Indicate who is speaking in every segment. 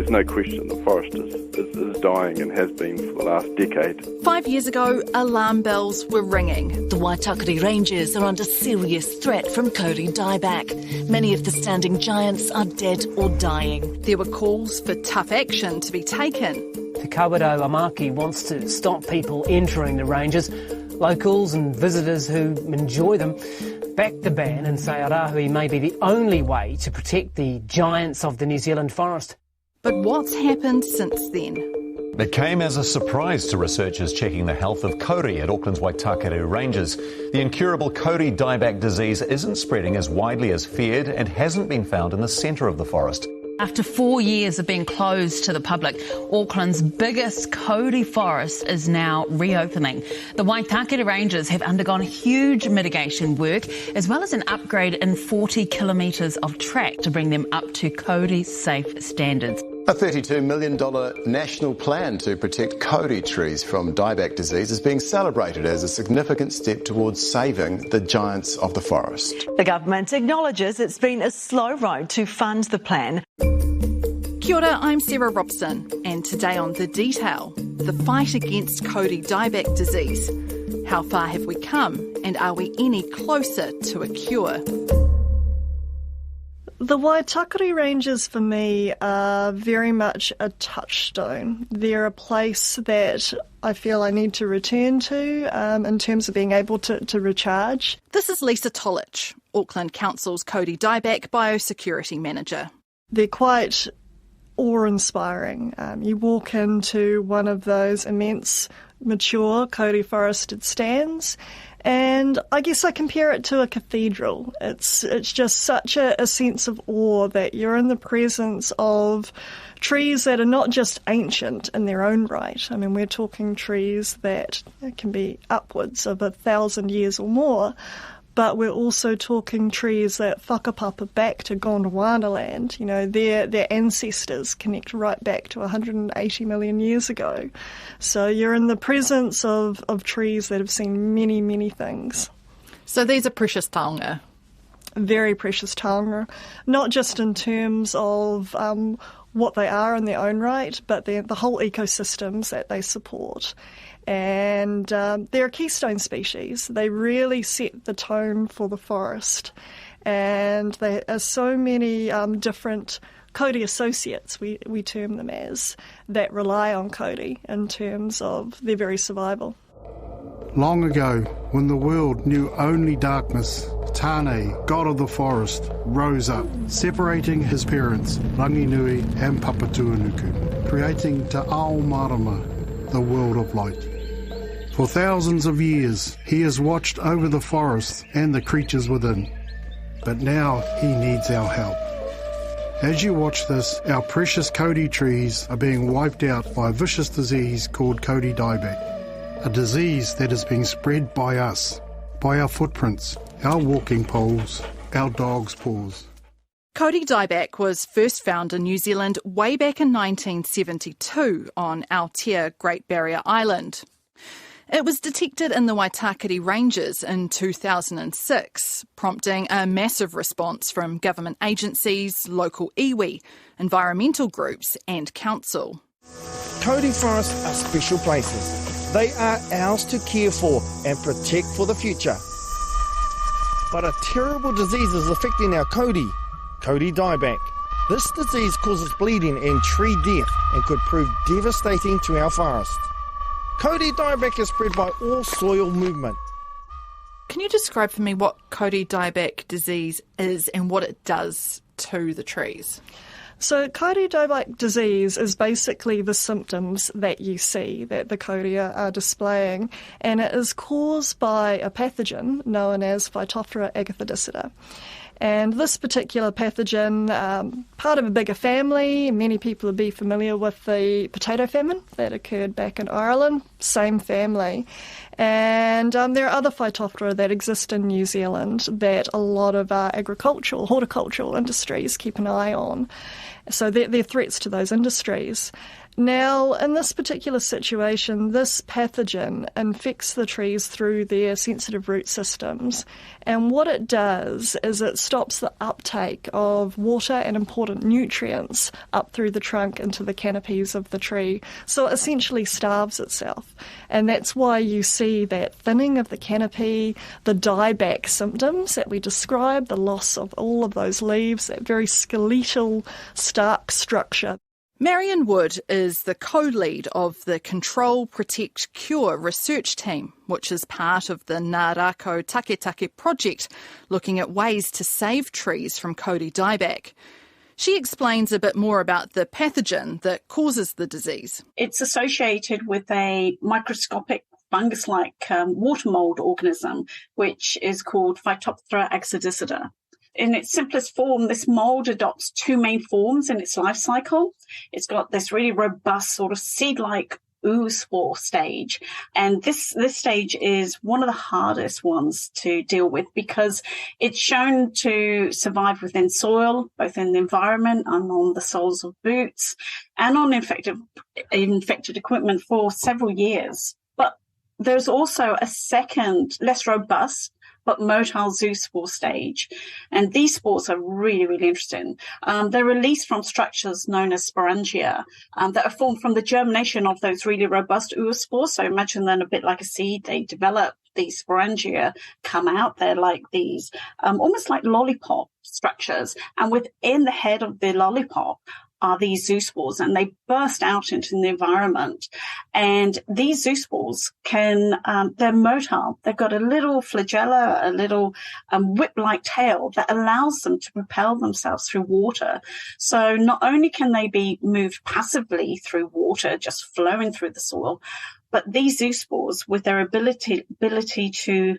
Speaker 1: there's no question the forest is dying and has been for the last decade.
Speaker 2: 5 years ago, alarm bells were ringing.
Speaker 3: The Waitakere Ranges are under serious threat from Kauri dieback. Many of the standing giants are dead or dying.
Speaker 2: There were calls for tough action to be taken.
Speaker 4: Te Kawerau Amaki wants to stop people entering the ranges. Locals and visitors who enjoy them back the ban and say Arahui may be the only way to protect the giants of the New Zealand forest.
Speaker 2: But what's happened since then?
Speaker 5: It came as a surprise to researchers checking the health of Kauri at Auckland's Waitakere Ranges. The incurable Kauri dieback disease isn't spreading as widely as feared and hasn't been found in the centre of the forest.
Speaker 6: After 4 years of being closed to the public, Auckland's biggest Kauri forest is now reopening. The Waitakere Ranges have undergone huge mitigation work, as well as an upgrade in 40 kilometres of track to bring them up to Kauri safe standards.
Speaker 7: A $32 million national plan to protect Kauri trees from dieback disease is being celebrated as a significant step towards saving the giants of the forest.
Speaker 8: The government acknowledges it's been a slow road to fund the plan.
Speaker 2: Kia ora, I'm Sarah Robson, and today on The Detail, the fight against Kauri dieback disease. How far have we come, and are we any closer to a cure?
Speaker 9: The Waitakere Ranges for me are very much a touchstone. They're a place that I feel I need to return to in terms of being able to recharge.
Speaker 2: This is Lisa Tolich, Auckland Council's Kauri dieback biosecurity manager.
Speaker 9: They're quite awe-inspiring. You walk into one of those immense, mature Kauri forested stands, and I guess I compare it to a cathedral. It's just such a sense of awe that you're in the presence of trees that are not just ancient in their own right. I mean, we're talking trees that can be upwards of 1,000 years or more, but we're also talking trees that whakapapa back to Gondwana land. You know, their ancestors connect right back to 180 million years ago. So you're in the presence of trees that have seen many, many things.
Speaker 2: So these are precious taonga?
Speaker 9: Very precious taonga, not just in terms of what they are in their own right, but the whole ecosystems that they support. And they're a keystone species. They really set the tone for the forest. And there are so many different Kauri associates, we term them as, that rely on Kauri in terms of their very survival.
Speaker 10: Long ago, when the world knew only darkness, Tane, god of the forest, rose up, separating his parents, Ranginui and Papatuanuku, creating Te Ao Marama, the world of light. For thousands of years, he has watched over the forest and the creatures within. But now he needs our help. As you watch this, our precious Kauri trees are being wiped out by a vicious disease called Kauri dieback, a disease that is being spread by us, by our footprints, our walking poles, our dogs' paws.
Speaker 2: Kauri dieback was first found in New Zealand way back in 1972 on Aotea, Great Barrier Island. It was detected in the Waitakere Ranges in 2006, prompting a massive response from government agencies, local iwi, environmental groups and council.
Speaker 11: Kauri forests are special places. They are ours to care for and protect for the future. But a terrible disease is affecting our Kauri dieback. This disease causes bleeding and tree death and could prove devastating to our forest. Kauri dieback is spread by all soil movement.
Speaker 2: Can you describe for me what Kauri dieback disease is and what it does to the trees?
Speaker 9: So Kauri dieback disease is basically the symptoms that you see, that the Kauri are displaying, and it is caused by a pathogen known as Phytophthora agathodicida. And this particular pathogen, part of a bigger family, many people will be familiar with the potato famine that occurred back in Ireland, same family. And there are other Phytophthora that exist in New Zealand that a lot of horticultural industries keep an eye on. So they're threats to those industries. Now, in this particular situation, this pathogen infects the trees through their sensitive root systems, and what it does is it stops the uptake of water and important nutrients up through the trunk into the canopies of the tree, so it essentially starves itself. And that's why you see that thinning of the canopy, the dieback symptoms that we described, the loss of all of those leaves, that very skeletal, stark structure.
Speaker 2: Marion Wood is the co-lead of the Control, Protect, Cure research team, which is part of the Ngā Rākau Take project, looking at ways to save trees from Kauri dieback. She explains a bit more about the pathogen that causes the disease.
Speaker 12: It's associated with a microscopic fungus-like water mould organism, which is called Phytophthora axodicida. In its simplest form, this mould adopts two main forms in its life cycle. It's got this really robust sort of seed-like oospore stage. And this stage is one of the hardest ones to deal with because it's shown to survive within soil, both in the environment and on the soles of boots and on infected equipment for several years. But there's also a second, less robust, but motile zoospore stage. And these spores are really, really interesting. They're released from structures known as sporangia that are formed from the germination of those really robust oospores. So imagine them a bit like a seed. They develop, these sporangia come out. They're like these, almost like lollipop structures. And within the head of the lollipop are these zoospores, and they burst out into the environment. And these zoospores they're motile. They've got a little flagella, a little whip-like tail that allows them to propel themselves through water. So not only can they be moved passively through water, just flowing through the soil, but these zoospores, with their ability to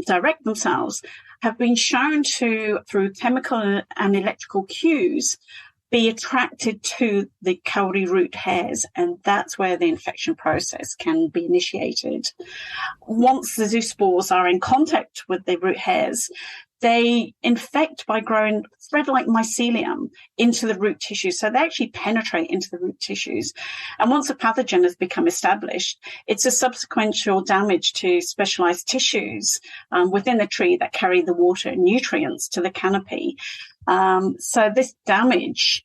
Speaker 12: direct themselves, have been shown to, through chemical and electrical cues, be attracted to the kauri root hairs, and that's where the infection process can be initiated. Once the zoospores are in contact with the root hairs, they infect by growing thread-like mycelium into the root tissue. So they actually penetrate into the root tissues. And once a pathogen has become established, it's a subsequential damage to specialized tissues within the tree that carry the water and nutrients to the canopy. So this damage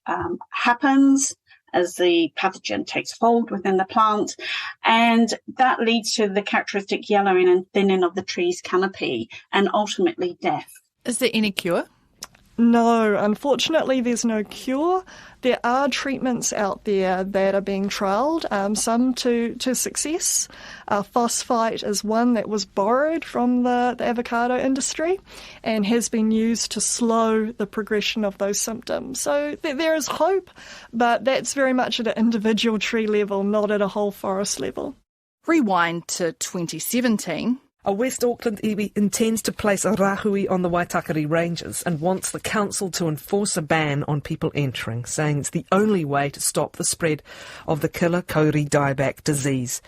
Speaker 12: happens as the pathogen takes hold within the plant, and that leads to the characteristic yellowing and thinning of the tree's canopy and ultimately death.
Speaker 2: Is there any cure?
Speaker 9: No, unfortunately there's no cure. There are treatments out there that are being trialled, some to success. Phosphite is one that was borrowed from the avocado industry and has been used to slow the progression of those symptoms. So there is hope, but that's very much at an individual tree level, not at a whole forest level.
Speaker 2: Rewind to 2017.
Speaker 13: A West Auckland iwi intends to place a rahui on the Waitakere Ranges and wants the council to enforce a ban on people entering, saying it's the only way to stop the spread of the killer Kauri dieback disease.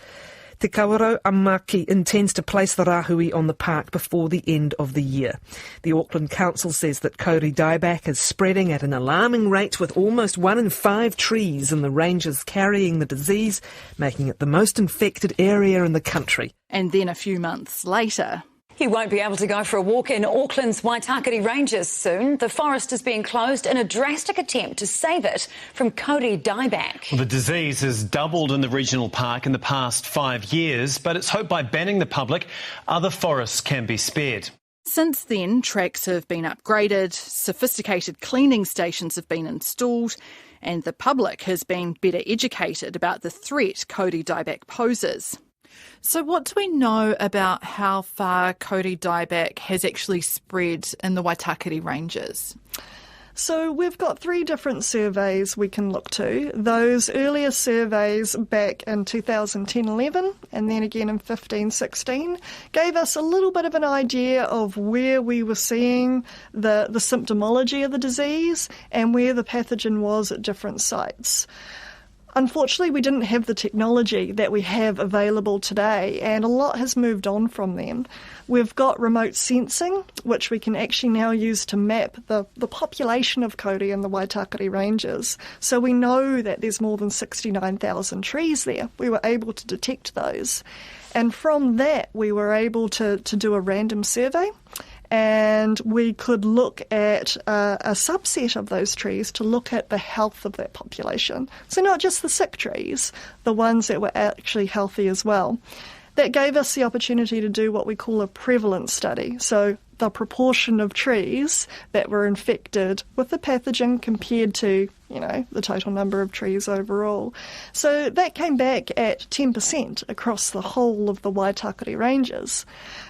Speaker 13: Te Kauro Amaki intends to place the rahui on the park before the end of the year. The Auckland Council says that Kauri dieback is spreading at an alarming rate, with almost 1 in 5 trees in the ranges carrying the disease, making it the most infected area in the country.
Speaker 2: And then a few months later,
Speaker 14: you won't be able to go for a walk in Auckland's Waitakere Ranges soon. The forest is being closed in a drastic attempt to save it from Kauri dieback.
Speaker 15: Well, the disease has doubled in the regional park in the past 5 years, but it's hoped by banning the public, other forests can be spared.
Speaker 2: Since then, tracks have been upgraded, sophisticated cleaning stations have been installed, and the public has been better educated about the threat Kauri dieback poses. So what do we know about how far Kauri dieback has actually spread in the Waitakere Ranges?
Speaker 9: So we've got 3 different surveys we can look to. Those earlier surveys back in 2010-11 and then again in 15-16 gave us a little bit of an idea of where we were seeing the symptomology of the disease and where the pathogen was at different sites. Unfortunately, we didn't have the technology that we have available today, and a lot has moved on from then. We've got remote sensing, which we can actually now use to map the population of kauri in the Waitakere Ranges. So we know that there's more than 69,000 trees there. We were able to detect those. And from that, we were able to do a random survey, and we could look at a subset of those trees to look at the health of that population. So not just the sick trees, the ones that were actually healthy as well. That gave us the opportunity to do what we call a prevalence study. So the proportion of trees that were infected with the pathogen compared to, the total number of trees overall. So that came back at 10% across the whole of the Waitakere Ranges.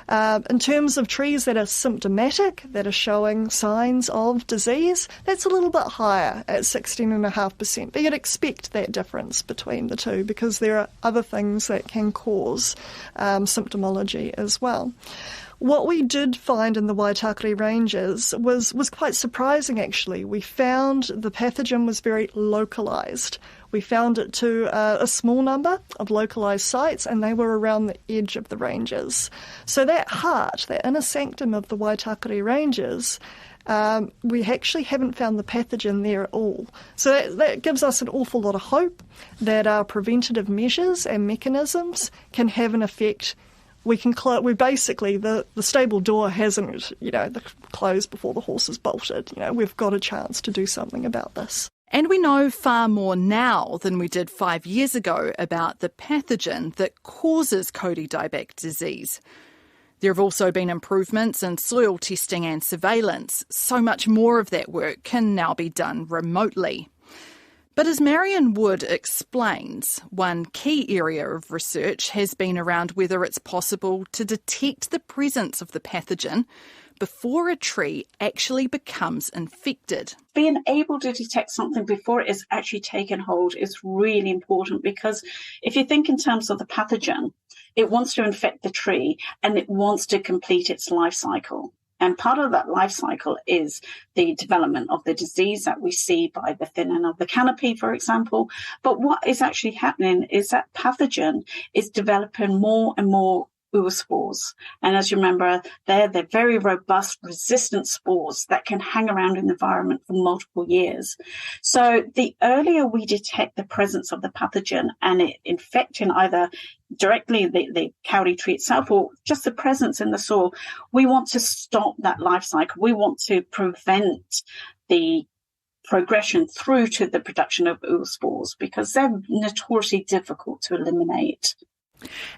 Speaker 9: In terms of trees that are symptomatic, that are showing signs of disease, that's a little bit higher at 16.5%. But you'd expect that difference between the two because there are other things that can cause symptomology as well. What we did find in the Waitakere Ranges was quite surprising, actually. We found the pathogen was very localised. We found it to a small number of localised sites, and they were around the edge of the ranges. So that heart, that inner sanctum of the Waitakere Ranges, we actually haven't found the pathogen there at all. So that gives us an awful lot of hope that our preventative measures and mechanisms can have an effect. We basically, the stable door hasn't, closed before the horse is bolted. We've got a chance to do something about this.
Speaker 2: And we know far more now than we did 5 years ago about the pathogen that causes Kauri dieback disease. There have also been improvements in soil testing and surveillance. So much more of that work can now be done remotely. But as Marion Wood explains, one key area of research has been around whether it's possible to detect the presence of the pathogen before a tree actually becomes infected.
Speaker 12: Being able to detect something before it is actually taken hold is really important, because if you think in terms of the pathogen, it wants to infect the tree and it wants to complete its life cycle. And part of that life cycle is the development of the disease that we see by the thinning of the canopy, for example. But what is actually happening is that pathogen is developing more and more oospores. And as you remember, they're very robust, resistant spores that can hang around in the environment for multiple years. So the earlier we detect the presence of the pathogen and it infecting either directly the kauri tree itself or just the presence in the soil, we want to stop that life cycle. We want to prevent the progression through to the production of oospores because they're notoriously difficult to eliminate.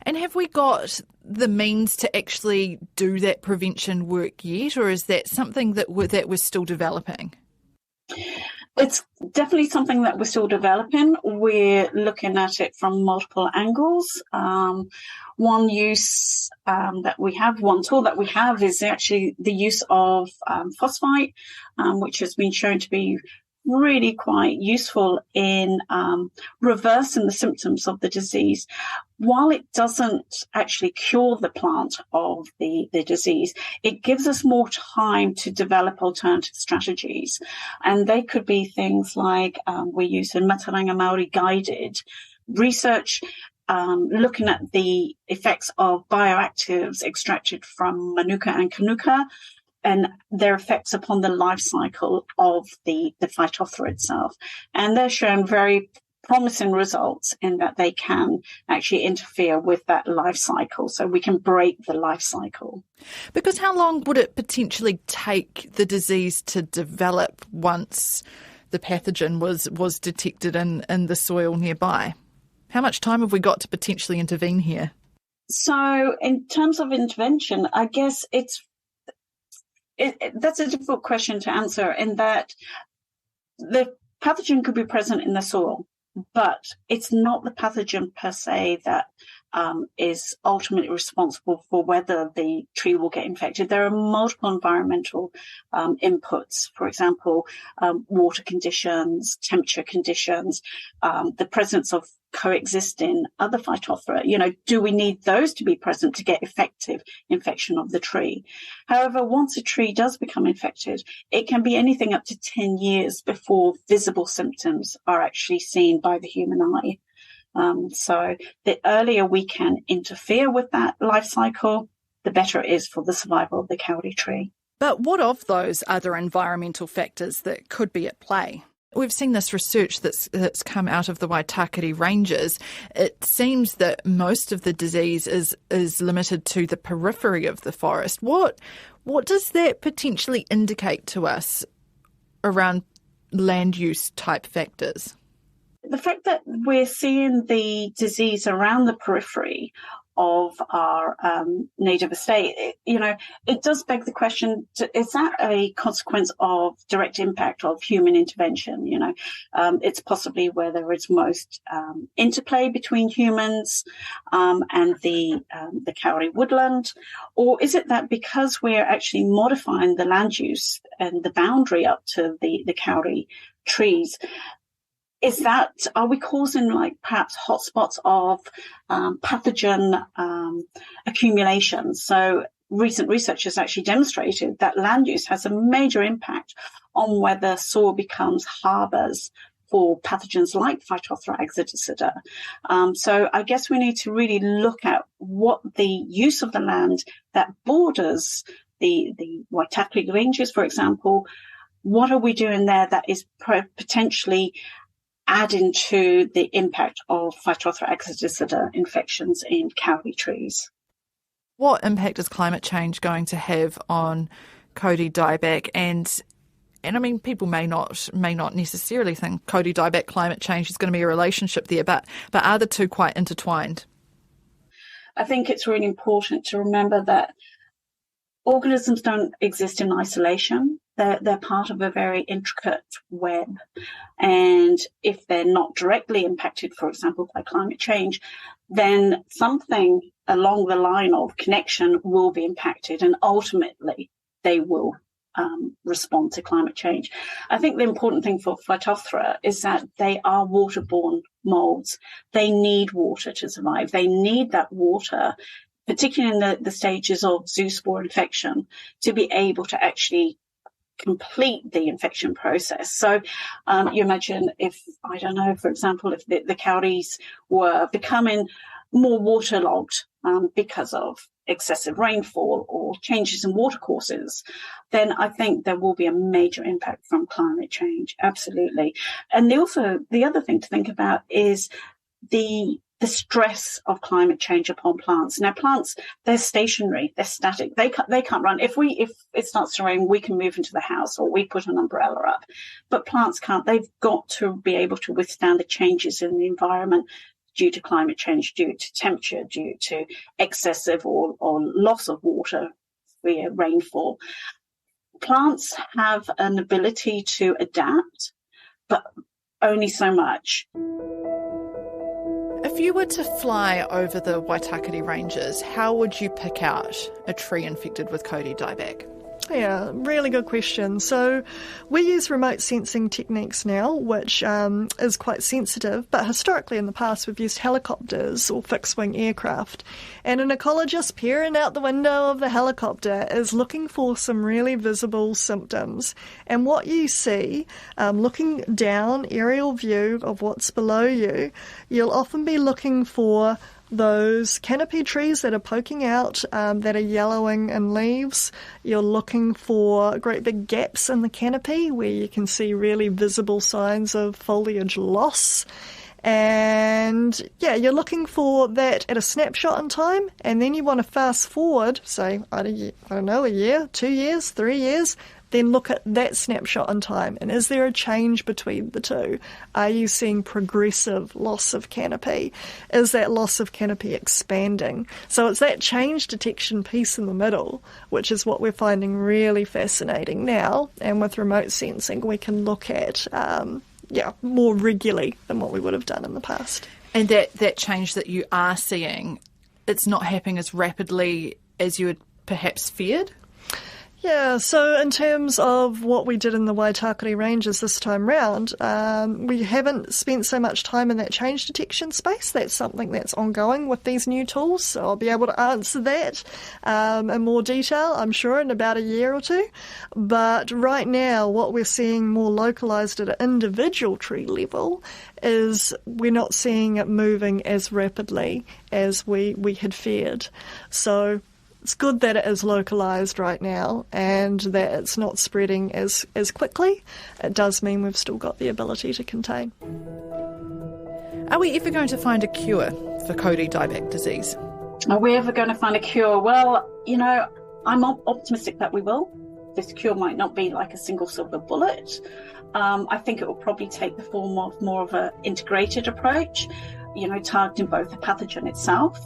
Speaker 2: And have we got the means to actually do that prevention work yet, or is that something that we're still developing?
Speaker 12: It's definitely something that we're still developing. We're looking at it from multiple angles. One tool that we have is actually the use of phosphite, which has been shown to be really quite useful in reversing the symptoms of the disease. While it doesn't actually cure the plant of the disease, it gives us more time to develop alternative strategies. And they could be things like we're using Mataranga Māori guided research, looking at the effects of bioactives extracted from manuka and kanuka, and their effects upon the life cycle of the Phytophthora itself. And they're shown very promising results in that they can actually interfere with that life cycle, so we can break the life cycle.
Speaker 2: Because how long would it potentially take the disease to develop once the pathogen was detected in the soil nearby? How much time have we got to potentially intervene here?
Speaker 12: So in terms of intervention, I guess that's a difficult question to answer, in that the pathogen could be present in the soil, but it's not the pathogen per se that is ultimately responsible for whether the tree will get infected. There are multiple environmental inputs, for example, water conditions, temperature conditions, the presence of coexisting other Phytophthora. Do we need those to be present to get effective infection of the tree? However, once a tree does become infected, it can be anything up to 10 years before visible symptoms are actually seen by the human eye. So the earlier we can interfere with that life cycle, the better it is for the survival of the kauri tree.
Speaker 2: But what of those other environmental factors that could be at play? We've seen this research that's come out of the Waitakere Ranges. It seems that most of the disease is limited to the periphery of the forest. What does that potentially indicate to us around land use type factors?
Speaker 12: The fact that we're seeing the disease around the periphery of our native estate, it does beg the question, is that a consequence of direct impact of human intervention? It's possibly where there is most interplay between humans and the kauri woodland, or is it that because we're actually modifying the land use and the boundary up to the kauri trees, are we causing perhaps hotspots of pathogen accumulation? So recent research has actually demonstrated that land use has a major impact on whether soil becomes harbours for pathogens like Phytophthora exodicida. So I guess we need to really look at what the use of the land that borders the Waitakere Ranges, for example, what are we doing there that is potentially adding to the impact of Phytophthora exodicida infections in kauri trees.
Speaker 2: What impact is climate change going to have on Kauri dieback? And I mean, people may not necessarily think Kauri dieback climate change is going to be a relationship there, but are the two quite intertwined?
Speaker 12: I think it's really important to remember that organisms don't exist in isolation. They're part of a very intricate web. And if they're not directly impacted, for example, by climate change, then something along the line of connection will be impacted, and ultimately they will respond to climate change. I think the important thing for Phytophthora is that they are waterborne molds. They need water to survive. They need that water, particularly in the stages of zoospore infection, to be able to actually complete the infection process. So you imagine if, I don't know, for example, if the kauris were becoming more waterlogged because of excessive rainfall or changes in watercourses, then I think there will be a major impact from climate change. Absolutely. And the other thing to think about is the stress of climate change upon plants. Now, plants, they're stationary, they're static, they can't run. If it starts to rain, we can move into the house or we put an umbrella up. But plants can't. They've got to be able to withstand the changes in the environment due to climate change, due to temperature, due to excessive or loss of water via rainfall. Plants have an ability to adapt, but only so much.
Speaker 2: If you were to fly over the Waitakere Ranges, how would you pick out a tree infected with Kauri dieback?
Speaker 9: Yeah, really good question. So we use remote sensing techniques now, which is quite sensitive, but historically in the past we've used helicopters or fixed-wing aircraft. And an ecologist peering out the window of the helicopter is looking for some really visible symptoms. And what you see, looking down, aerial view of what's below you, you'll often be looking for those canopy trees that are poking out, that are yellowing in leaves. You're looking for great big gaps in the canopy where you can see really visible signs of foliage loss. And yeah, you're looking for that at a snapshot in time, and then you want to fast forward, say, I don't know, a year, 2 years, 3 years, then look at that snapshot in time. And is there a change between the two? Are you seeing progressive loss of canopy? Is that loss of canopy expanding? So it's that change detection piece in the middle, which is what we're finding really fascinating now. And with remote sensing, we can look at more regularly than what we would have done in the past.
Speaker 2: And that change that you are seeing, it's not happening as rapidly as you had perhaps feared?
Speaker 9: Yeah, so in terms of what we did in the Waitakere Ranges this time round, we haven't spent so much time in that change detection space. That's something that's ongoing with these new tools, so I'll be able to answer that in more detail, I'm sure, in about a year or two. But right now, what we're seeing more localised at an individual tree level is we're not seeing it moving as rapidly as we had feared. So it's good that it is localised right now and that it's not spreading as quickly. It does mean we've still got the ability to contain.
Speaker 2: Are we ever going to find a cure for Kauri dieback disease?
Speaker 12: Are we ever going to find a cure? Well, I'm optimistic that we will. This cure might not be like a single silver bullet. I think it will probably take the form of more of an integrated approach, targeting both the pathogen itself,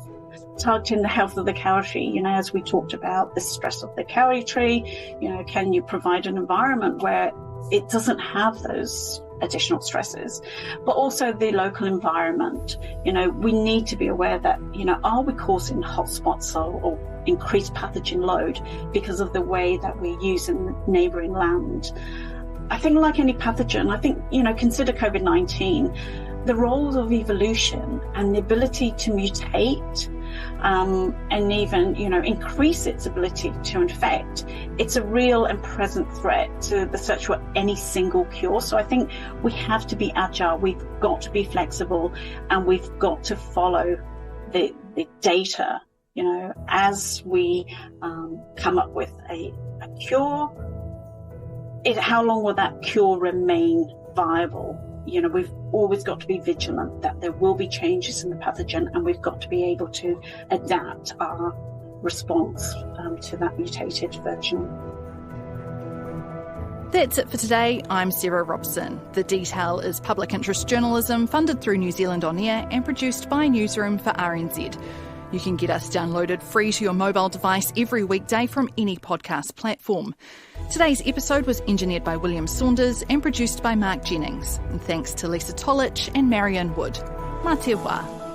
Speaker 12: targeting the health of the kauri tree, as we talked about, the stress of the kauri tree, can you provide an environment where it doesn't have those additional stresses, but also the local environment. We need to be aware that, are we causing hotspots or increased pathogen load because of the way that we're using neighbouring land? I think like any pathogen, consider COVID-19, the roles of evolution and the ability to mutate and even, increase its ability to infect. It's a real and present threat to the search for any single cure. So I think we have to be agile. We've got to be flexible, and we've got to follow the data, as we come up with a cure. How long will that cure remain viable? We've always got to be vigilant that there will be changes in the pathogen, and we've got to be able to adapt our response to that mutated version.
Speaker 2: That's it for today. I'm Sarah Robson. The Detail is public interest journalism funded through New Zealand On Air and produced by Newsroom for RNZ. You can get us downloaded free to your mobile device every weekday from any podcast platform. Today's episode was engineered by William Saunders and produced by Mark Jennings. And thanks to Lisa Tolich and Marion Wood. Mā te wā.